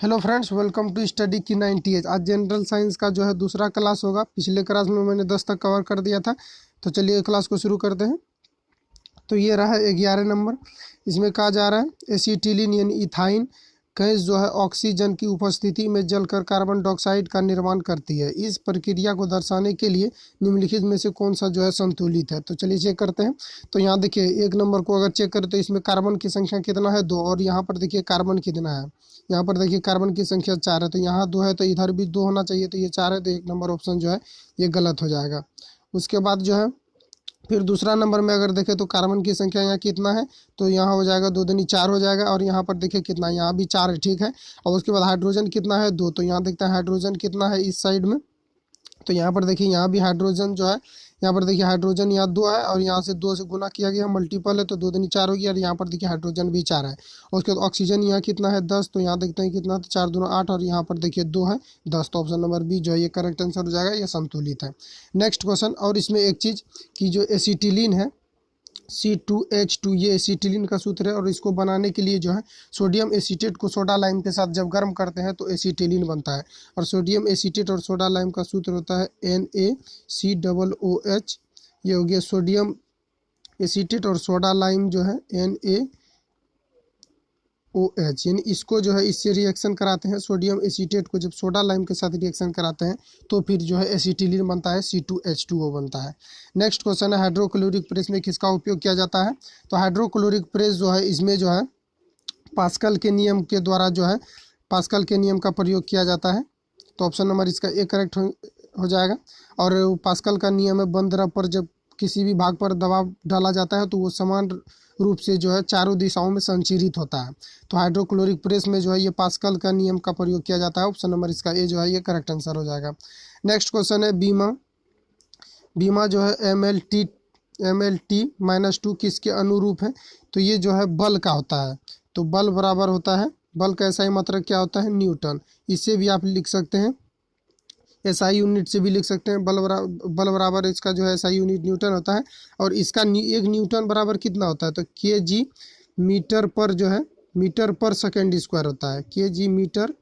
Hello friends, welcome to study की 98। आज general science का जो है दूसरा क्लास होगा। पिछले क्लास में मैंने 10 तक कवर कर दिया था, तो चलिए क्लास को शुरू करते हैं। तो ये रहा 11 नंबर। इसमें कहा जा रहा है एसीटिलीन यानी इथाइन गैस जो है ऑक्सीजन की उपस्थिति में जलकर कार्बन डाइऑक्साइड का निर्माण करती है। इस प्रक्रिया को दर्शाने के लिए निम्नलिखित में से कौन सा जो है संतुलित है। तो चलिए चेक करते हैं। तो यहाँ देखिए 1 नंबर को अगर चेक करें तो इसमें कार्बन की संख्या कितना है, 2। और यहाँ पर देखिए कार्बन कितना है, यहाँ पर देखिए कार्बन की संख्या 4 है। तो यहाँ 2 है तो इधर भी 2 होना चाहिए, तो ये 4 है, तो 1 नंबर ऑप्शन जो है ये गलत हो जाएगा। उसके बाद जो है फिर दूसरा नंबर में अगर देखें तो कार्बन की संख्या यहाँ कितना है, तो यहाँ हो जाएगा 2 दूनी 4 हो जाएगा। और यहाँ पर देखिए कितना है, यहाँ भी 4 है, ठीक है। और उसके बाद हाइड्रोजन कितना है, 2। तो यहाँ देखते हैं हाइड्रोजन कितना है इस साइड में। तो यहाँ पर देखिए यहाँ भी हाइड्रोजन जो है, यहाँ पर देखिए हाइड्रोजन यहाँ 2 है और यहाँ से 2 से गुना किया गया, मल्टीपल है, तो 2 दूनी 4 हो गया। और यहाँ पर देखिए हाइड्रोजन भी 4 है। और उसके बाद ऑक्सीजन यहाँ कितना है, 10। तो यहाँ देखते हैं कितना, तो 4 दूना 8 और यहाँ पर देखिए 2 है, 10। तो ऑप्शन नंबर बी जो है ये करेक्ट आंसर हो जाएगा, ये संतुलित है। Next question. और इसमें एक चीज़ कि जो एसिटिलीन है C2H2, ये एसिटिलीन का सूत्र है। और इसको बनाने के लिए जो है सोडियम एसीटेट को सोडा लाइम के साथ जब गर्म करते हैं तो एसिटिलीन बनता है। और सोडियम एसीटेट और सोडा लाइम का सूत्र होता है NaCOOH। ये हो गया सोडियम एसीटेट और सोडा लाइम जो है NaOH, यानी इसको जो है इससे रिएक्शन कराते हैं। सोडियम एसीटेट को जब सोडा लाइम के साथ रिएक्शन कराते हैं तो फिर जो है एसिटिलीन बनता है, C2H2O बनता है। नेक्स्ट क्वेश्चन है हाइड्रोक्लोरिक प्रेस में किसका उपयोग किया जाता है। तो हाइड्रोक्लोरिक प्रेस जो है इसमें जो है पास्कल के नियम के द्वारा जो है पास्कल के नियम का प्रयोग किया जाता है। तो ऑप्शन नंबर इसका ए करेक्ट हो जाएगा। और पास्कल का नियम है, बंद द्रव पर जब किसी भी भाग पर दबाव डाला जाता है तो वो समान रूप से जो है चारों दिशाओं में संचरित होता है। तो हाइड्रोक्लोरिक प्रेस में जो है ये पास्कल का नियम का प्रयोग किया जाता है। ऑप्शन नंबर इसका ए जो है ये करेक्ट आंसर हो जाएगा। नेक्स्ट क्वेश्चन है बीमा। बीमा जो है MLT-2 किसके अनुरूप है। तो ये जो है बल का होता है। तो बल बराबर होता है, बल का SI मात्रक क्या होता है, न्यूटन। इससे भी आप लिख सकते हैं, SI यूनिट से भी लिख सकते हैं। बल बराबर इसका जो है SI यूनिट न्यूटन होता है। और इसका 1 न्यूटन बराबर कितना होता है, तो kg मीटर पर जो है मीटर पर सेकेंड स्क्वायर होता है। kg मीटर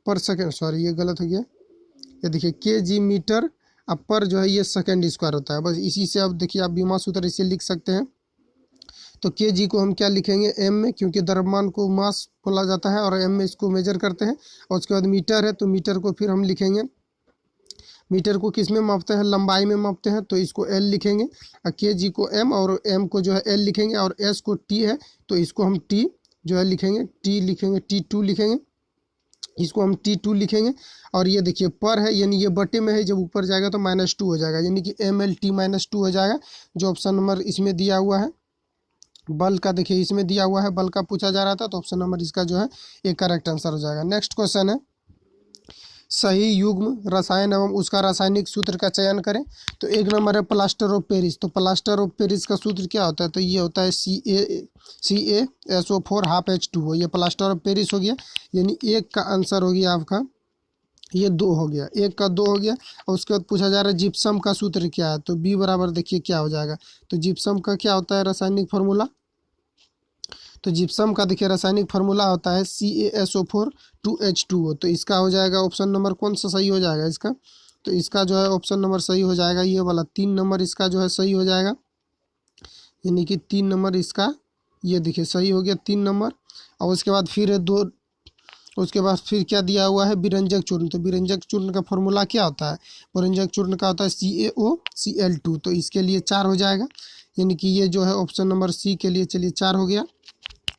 पर सेकेंड, सॉरी ये गलत हो गया, ये देखिए kg मीटर अब पर जो है ये सेकेंड स्क्वायर होता है। बस इसी से अब देखिए आप बीमा सूत्र इसे लिख सकते हैं। तो kg को हम क्या लिखेंगे, m में, क्योंकि द्रव्यमान को मास बोला जाता है और m में इसको मेजर करते हैं। और उसके बाद मीटर है, तो मीटर को फिर हम लिखेंगे, मीटर को किस में मापते हैं, लंबाई में मापते हैं, तो इसको L लिखेंगे। और kg को m और m को जो है L लिखेंगे। और s को t है तो इसको हम t जो है लिखेंगे, t लिखेंगे, T2 लिखेंगे, इसको हम T2 लिखेंगे। और ये देखिए पर है, यानी ये बटे में है, जब ऊपर जाएगा तो -2 हो जाएगा, यानी कि MLT-2 हो जाएगा, जो ऑप्शन नंबर इसमें दिया हुआ है। बल का देखिए इसमें दिया हुआ है, बल का पूछा जा रहा था, तो ऑप्शन नंबर इसका जो है एक करेक्ट आंसर हो जाएगा। नेक्स्ट क्वेश्चन है सही युग्म रसायन एवं उसका रासायनिक सूत्र का चयन करें। तो 1 नंबर है प्लास्टर ऑफ पेरिस। तो प्लास्टर ऑफ पेरिस का सूत्र क्या होता है, तो ये होता है CaSO4 ये प्लास्टर ऑफ पेरिस हो गया, यानी 1 का आंसर हो गया आपका, ये 2 हो गया, 1 का 2 हो गया। और उसके बाद पूछा जा रहा है जिप्सम का सूत्र क्या है। तो बी बराबर देखिए क्या हो जाएगा, तो जिप्सम का क्या होता है रासायनिक फार्मूला। तो जिप्सम का देखिए रासायनिक फार्मूला होता है CaSO4 तो इसका हो जाएगा ऑप्शन नंबर कौन सा सही हो जाएगा इसका, तो इसका जो है ऑप्शन नंबर सही हो जाएगा ये वाला, 3 नंबर इसका जो है सही हो जाएगा, यानी कि 3 नंबर इसका, ये देखिए सही हो गया 3 नंबर। और उसके बाद फिर है 2, उसके बाद फिर क्या दिया हुआ है विरंजक चूर्ण। तो विरंजक चूर्ण का फॉर्मूला क्या होता है, विरंजक चूर्ण का होता है CaOCl2, तो इसके लिए 4 हो जाएगा, यानी कि ये जो है ऑप्शन नंबर सी के लिए चलिए 4 हो गया।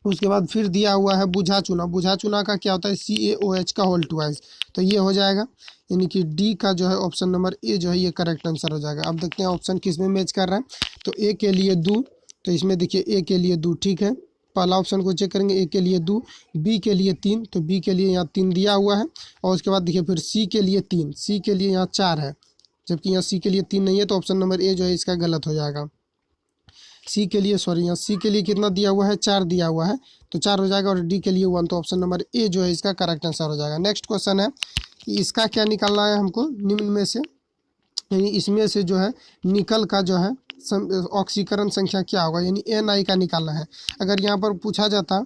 उसके बाद फिर दिया हुआ है बुझा चूना। बुझा चूना का क्या होता है CaOH का होल ट्वाइस, तो ये हो जाएगा, यानी कि डी का जो है ऑप्शन नंबर ए जो है ये करेक्ट आंसर हो जाएगा। अब देखते हैं ऑप्शन किस में मैच कर रहा है। तो ए के लिए 2, तो इसमें देखिए ए के लिए 2 ठीक है, पहला ऑप्शन को चेक करेंगे, ए के लिए 2, बी के लिए 3, तो बी के लिए यहाँ 3 दिया हुआ है। और उसके बाद देखिए फिर सी के लिए 3, सी के लिए यहाँ 4 है, जबकि यहाँ सी के लिए 3 नहीं है, तो ऑप्शन नंबर ए जो है इसका गलत हो जाएगा। सी के लिए सॉरी यहाँ सी के लिए कितना दिया हुआ है, 4 दिया हुआ है, तो 4 हो जाएगा। और डी के लिए 1, तो ऑप्शन नंबर ए जो है इसका करेक्ट आंसर हो जाएगा। नेक्स्ट क्वेश्चन है कि इसका क्या निकालना है हमको, निम्न में से, यानी इसमें से जो है निकल का जो है ऑक्सीकरण संख्या क्या होगा, यानी Ni का निकालना है। अगर यहाँ पर पूछा जाता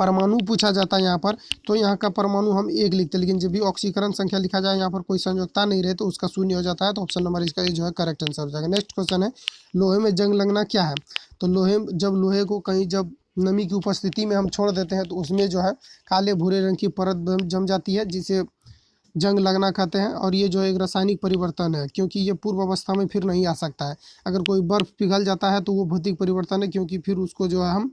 परमाणु पूछा जाता है यहाँ पर, तो यहाँ का परमाणु हम 1 लिखते हैं, लेकिन जब भी ऑक्सीकरण संख्या लिखा जाए यहाँ पर कोई संयोजकता नहीं रहे तो उसका 0 हो जाता है। तो ऑप्शन नंबर इसका ये जो है करेक्ट आंसर हो जाएगा। नेक्स्ट क्वेश्चन है, लोहे में जंग लगना क्या है? तो जब लोहे को कहीं जब नमी की उपस्थिति में हम छोड़ देते हैं तो उसमें जो है काले भूरे रंग की परत जम जाती है, जिसे जंग लगना कहते हैं। और ये जो है एक रासायनिक परिवर्तन है, क्योंकि ये पूर्व अवस्था में फिर नहीं आ सकता है। अगर कोई बर्फ पिघल जाता है तो वो भौतिक परिवर्तन है, क्योंकि फिर उसको जो है हम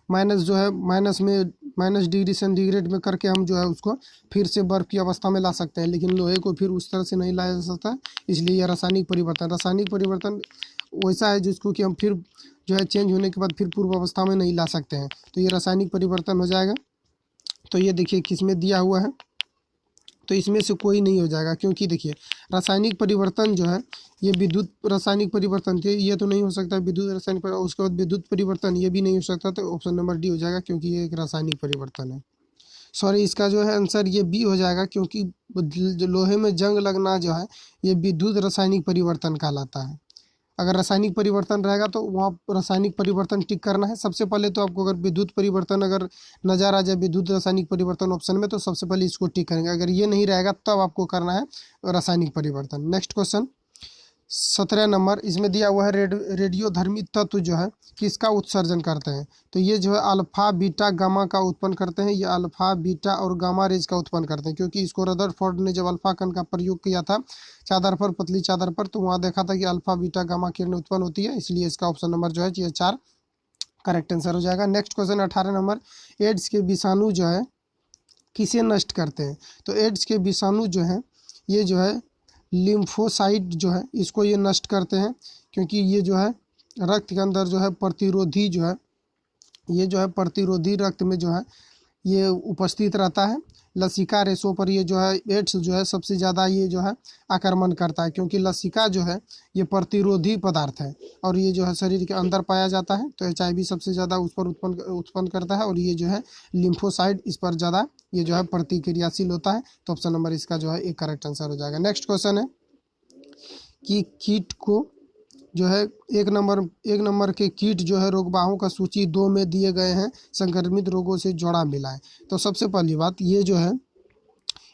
माइनस डिग्री सेंटीग्रेड में करके हम जो है उसको फिर से बर्फ की अवस्था में ला सकते हैं, लेकिन लोहे को फिर उस तरह से नहीं लाया जा सकता। इसलिए यह रासायनिक परिवर्तन वैसा है जिसको कि हम फिर जो है चेंज होने के बाद फिर पूर्व अवस्था में नहीं ला सकते हैं। तो ये रासायनिक परिवर्तन हो जाएगा। तो ये देखिए किसमें दिया हुआ है, तो इसमें से कोई नहीं हो जाएगा, क्योंकि देखिए रासायनिक परिवर्तन जो है ये विद्युत रासायनिक परिवर्तन थे, ये तो नहीं हो सकता विद्युत रासायनिक परिवर्तन। उसके बाद विद्युत परिवर्तन ये भी नहीं हो सकता, तो ऑप्शन नंबर डी हो जाएगा, क्योंकि ये एक रासायनिक परिवर्तन है। सॉरी, इसका जो है आंसर ये बी हो जाएगा, क्योंकि लोहे में जंग लगना जो है ये विद्युत रासायनिक परिवर्तन कहलाता है। अगर रासायनिक परिवर्तन रहेगा तो वहाँ रासायनिक परिवर्तन टिक करना है। सबसे पहले तो आपको अगर विद्युत परिवर्तन अगर नजर आ जाए विद्युत रासायनिक परिवर्तन ऑप्शन में, तो सबसे पहले इसको टिक करेंगे। अगर ये नहीं रहेगा तब आपको करना है रासायनिक परिवर्तन। नेक्स्ट क्वेश्चन 17 नंबर, इसमें दिया हुआ है रेडियोधर्मी तत्व जो है किसका उत्सर्जन करते हैं? तो ये जो है अल्फा बीटा गामा का उत्पन्न करते हैं। ये अल्फा बीटा और गामा रेज का उत्पन्न करते हैं, क्योंकि इसको रदरफोर्ड ने जब अल्फा कण का प्रयोग किया था चादर पर, पतली चादर पर, तो वहाँ देखा था कि अल्फा बीटा गामा किरण उत्पन्न होती है। इसलिए इसका ऑप्शन नंबर जो है ये 4 करेक्ट आंसर हो जाएगा। नेक्स्ट क्वेश्चन 18 नंबर, एड्स के विषाणु जो है किसे नष्ट करते हैं? तो एड्स के विषाणु जो है ये जो है लिम्फोसाइट जो है इसको ये नष्ट करते हैं, क्योंकि ये जो है रक्त के अंदर जो है प्रतिरोधी जो है ये जो है प्रतिरोधी रक्त में जो है ये उपस्थित रहता है। लसिका रेशों पर ये जो है एड्स जो है सबसे ज़्यादा ये जो है आक्रमण करता है, क्योंकि लसिका जो है ये प्रतिरोधी पदार्थ है और ये जो है शरीर के अंदर पाया जाता है। तो HIV सबसे ज़्यादा उस पर उत्पन्न करता है, और ये जो है लिम्फोसाइट इस पर ज़्यादा ये जो है प्रतिक्रियाशील होता है। तो ऑप्शन नंबर इसका जो है एक करेक्ट आंसर हो जाएगा। नेक्स्ट क्वेश्चन है कि कीट को जो है एक नंबर के कीट जो है रोगवाहों का सूची 2 में दिए गए हैं, संक्रमित रोगों से जोड़ा मिला है। तो सबसे पहली बात ये जो है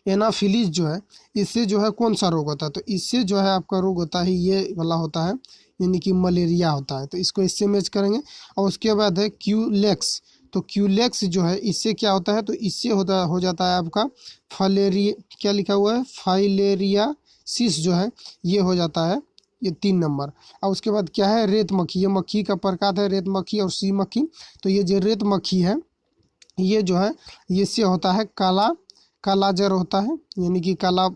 एनाफिलीज जो है इससे जो है कौन सा रोग होता है? तो इससे जो है आपका रोग होता है ये वाला होता है, यानी कि मलेरिया होता है। तो इसको इससे मैच करेंगे। और उसके बाद है क्यूलेक्स। तो क्यूलेक्स जो है इससे क्या होता है? तो इससे हो जाता है आपका क्या लिखा हुआ है, फाइलेरियासिस जो है ये हो जाता है, ये 3 नंबर। और उसके बाद क्या है, रेत मक्खी। ये मक्खी का प्रकार है, रेत मक्खी और सी मक्खी। तो ये जो रेत मक्खी है ये जो है इससे होता है काला जर होता है, यानी कि काला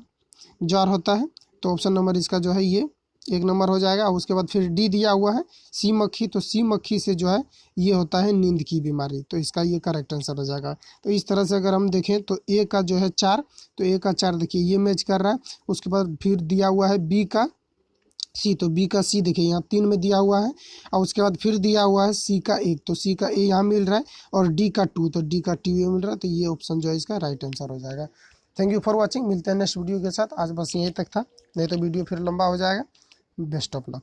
जर होता है। तो ऑप्शन नंबर इसका जो है ये 1 नंबर हो जाएगा। और उसके बाद फिर डी दिया हुआ है सी मक्खी। तो सी मक्खी से जो है ये होता है नींद की बीमारी। तो इसका ये करेक्ट आंसर हो जाएगा। तो इस तरह से अगर हम देखें तो ए का जो है 4, तो ए का 4 देखिए ये मैच कर रहा है। उसके बाद फिर दिया हुआ है बी का सी। तो बी का सी देखिए यहाँ 3 में दिया हुआ है। और उसके बाद फिर दिया हुआ है सी का 1। तो सी का ए यहाँ मिल रहा है, और डी का 2। तो डी का 2 मिल रहा है। तो ये ऑप्शन जो है इसका राइट आंसर हो जाएगा। Thank you for watching. मिलते हैं नेक्स्ट वीडियो के साथ। आज बस यहीं तक था, नहीं तो वीडियो फिर लंबा हो जाएगा। Best of luck.